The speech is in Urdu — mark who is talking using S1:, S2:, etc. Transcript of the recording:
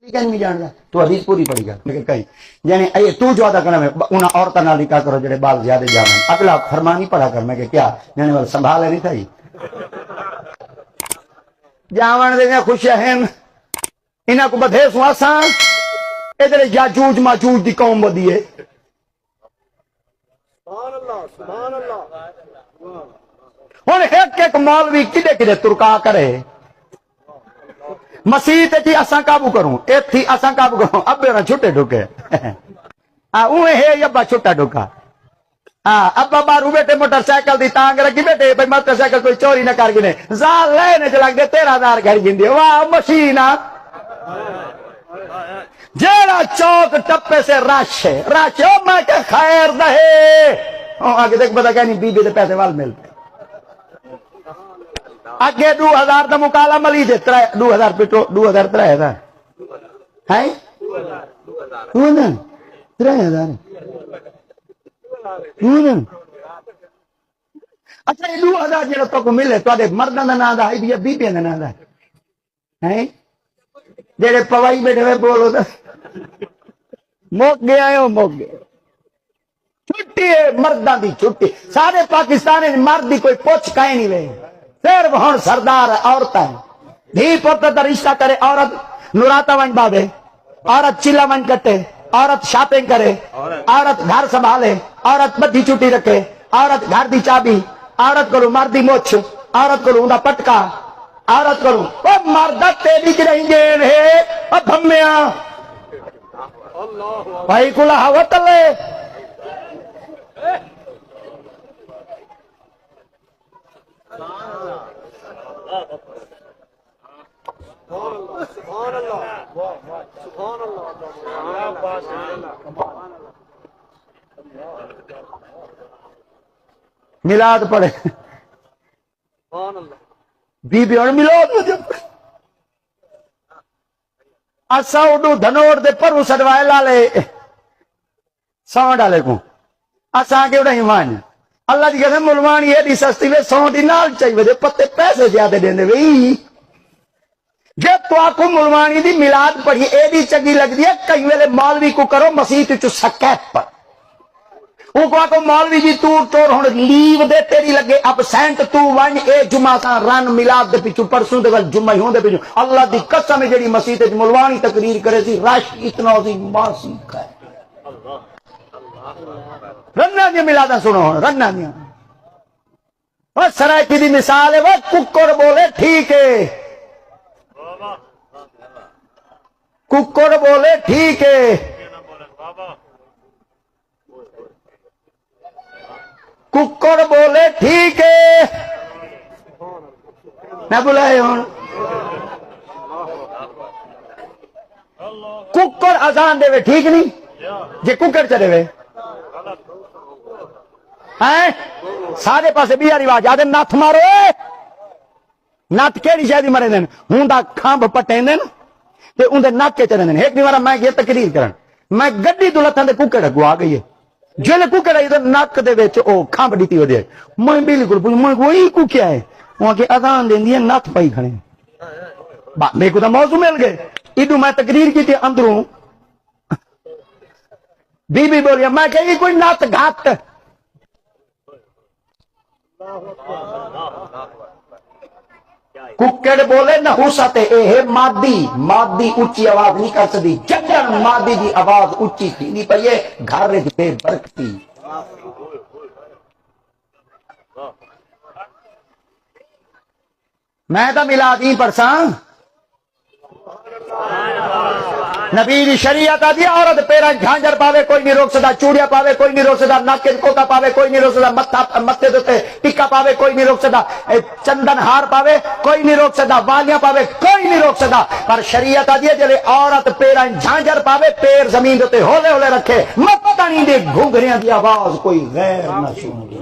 S1: نہیں جانتا تو حدیث پوری پڑی گا لیکن کہیں یعنی اے تو جو ادا کرنا ہے انہاں عورتوں نال نکاح کرو جڑے بال زیادہ جامن اگلا فرمان نہیں پڑھا کر میں کہ کیا یعنی وال سنبھال نہیں تھا جاون دے خوشیاں ہیں انہاں کو بدھے سواساں ادھر یاجوج ماجوج دی قوم ودی ہے سبحان اللہ ہن ایک مولوی کدے کدے ترکا کرے مسیح جی اساں قابو کروں ایتھی اساں قابو کروں ابے نہ چھٹے ڈھکے اوے ہے ابا چھٹا ڈھکا ابا بارو بیٹے موٹر سائیکل دی تانگ رکھی بیٹے بھائی موٹر سائیکل کوئی چوری نہ کر گنے زال لینے چ لگ دے 13,000 گھر گندی واہ مشین جیڑا چوک ٹپے سے رش ہے او میں کہ خیر دہے آگے دیکھ پتا کہ نہیں بی بی دے پیسے وال ملتے اگے 2000 دا مکالا ملی دے 2000 پیٹو 2000 ہے 3000 اچھا یہ 2000 جڑا تو کو ملے تو مردوں کا نام ہے یا بیبیاں کا نام ہے جڑے پوائی بیٹھے ہوئے بولو تو موک گیا ہے موک گیا چھٹی ہے مردوں کی چھٹی سارے پاکستان مرد کی کوئی پوچھ کہیں نہیں لے صرف ہوں سردار عورت ہے دھی پوت کا رشتہ کرے عورت نوراتا ون بابے عورت چیلا ون کٹے عورت شاپنگ کرے عورت گھر سنبھالے عورت بدھی چھٹی رکھے عورت گھر دی چابی عورت کو مردی مچھ عورت کو پٹکا عورت کو مرد تیری کی نہیں دین ہے بھمیا بھائی کلا ہوا لے میلاد پڑھے بی بی اور میلاد اسا اڈو دھنوڑ دے پرو سڑوائے لالے سو ڈالے کو اسا کے اڑا ایمان اللہ دی قسم ملوان یہ دی سستی وے 100 دی نال چاہیے دے پتے پیسے زیادہ دیندے وئی جے تو آکو ملوانی دی میلاد پڑھی اے دی چنگی لگ دی ہے کئی ویلے مولوی کو کرو مسیح چ سکیت پر وہ کو آکو مولوی جی ٹور ہن لیو دے تیری لگے ابسینٹ تو ون اے جمعہ سا رن میلاد دے پیچھے پرسوں دے ول جمعہ ہون دے پیچھے اللہ دی قسم جڑی مسیح تے ملوانی تقریر کرے سی رش اتنا سی ماسی ہے رنا دی میلاد سنو رنا دی وہ سرائکی دی مثال ہے وہ ککڑ بولے ٹھیک ہے ککڑ بولے ٹھیک ہے ککڑ بولے ٹھیک ہے نہ بلائے ہوں ککڑ اذان دے وے ٹھیک نہیں جے ککڑ چلے وے سارے پاسے بھی رواج آدھے نت مارو نت کیڑی شاید مرے دین ہوں دا کھمب پٹے دین تے اون دے نک کے چلے دین ایک بار میں یہ تقریر کرن میں گڈی دولتاں دے ککڑ اگو آ گئی ہے جلے ککڑ آئی تے نک دے وچ او کھمب ڈٹی ہو دے میں بالکل پوچھ میں وہی کو کیا ہے وہاں کے اذان دیندی ہے نت پئی کھڑے میرے کو تو موضوع مل گئے ایڈو میں تقریر کی تھی اندروں بی بی بولیا میں کہی کوئی نت گھٹ ککڑ بولے نحوست اے مادی مادی اونچی آواز نہیں کر سکتی جگن مادی دی آواز اونچی تھی نہیں پئی گھر وچ بے برکتی میں تو میلاد ہی پرساں نبی دی شریعت آدھی عورت پیرا جھانجر پاوے کوئی نہیں روک سکتا چوڑیاں پاوے کوئی نہیں روک سکتا نک کوکا پاوے کوئی نہیں روک سکتا متے دے ٹکا پاوے کوئی نہیں روک سکتا چندن ہار پاوے کوئی نہیں روک سکتا والیاں پاوے کوئی نہیں روک سکتا پر شریعت آدھی ہے جلے عورت پیرا جھانجر پاوے پیر زمین دے ہولے ہولے رکھے متنی دے گھنگریاں دی آواز کوئی غیر نہ سنے